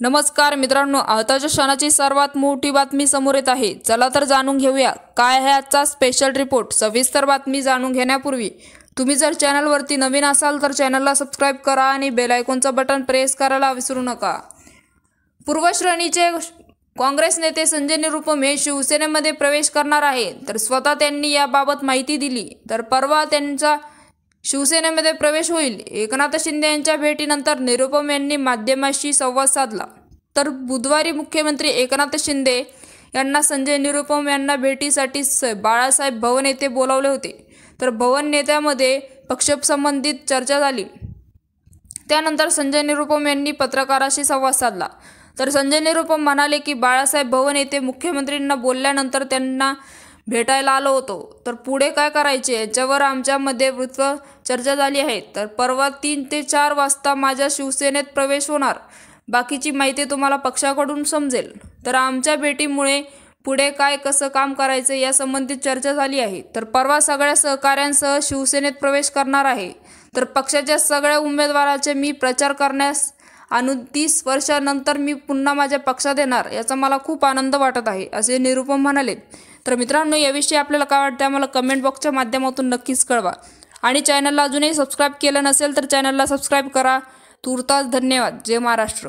नमस्कार मित्रांनो, आताच्या क्षणाची सर्वात मोठी बातमी समोर येत आहे। चला तर जाणून घेऊया काय आहे आजचा स्पेशल रिपोर्ट। सविस्तर बातमी जाणून घेण्यापूर्वी तुम्ही जर चॅनलवरती नवीन असाल तर चॅनलला सबस्क्राइब करा आणि बेल आयकॉनचं बटन प्रेस करायला विसरू नका। पूर्वश्रेणीचे काँग्रेस नेते संजय निरुपम हे शिवसेनेमध्ये प्रवेश करणार आहे, तर स्वतः त्यांनी याबाबत माहिती दिली। तर परवा त्यांचा शिवसेनेमध्ये प्रवेश होईल। एकनाथ शिंदे यांच्या भेटीनंतर निरुपम यांनी माध्यमांशी संवाद साधला। तर बुधवारी मुख्यमंत्री एकनाथ शिंदे यांना संजय निरुपम यांना भेटीसाठी बाळासाहेब भवन येथे बोलावले होते। तर भवन नेत्यामध्ये पक्षसंबंधित चर्चा झाली। त्यानंतर संजय निरुपम यांनी पत्रकारांशी संवाद साधला। तर संजय निरुपम म्हणाले की बाळासाहेब भवन येथे मुख्यमंत्र्यांना बोलल्यानंतर त्यांना भेटायला आलो होतो, तर पुढे काय करायचे याच्यावर आमच्यामध्ये वृत्त चर्चा झाली आहे। तर परवा 3 ते 4 वाजता माझ्या शिवसेनेत प्रवेश होणार। बाकीची माहिती तुम्हाला पक्षाकडून समजेल। तर आमच्या भेटीमुळे पुढे काय कसं काम करायचं या संबंधित चर्चा झाली आहे। तर परवा सगळ्या सहकाऱ्यांसह शिवसेनेत प्रवेश करणार आहे। तर पक्षाच्या सगळ्या उमेदवारांचे मी प्रचार करण्यास आणि 30 वर्षांनंतर मी पुन्हा माझ्या पक्षात येणार, याचा मला खूप आनंद वाटत आहे, असे निरुपम म्हणाले। तर मित्रांनो, याविषयी आपल्याला काय वाटतं आम्हाला कमेंट बॉक्सच्या माध्यमातून नक्कीच कळवा आणि चॅनलला अजूनही सबस्क्राइब केलं नसेल तर चॅनलला सबस्क्राइब करा। तुर्तास धन्यवाद। जय महाराष्ट्र।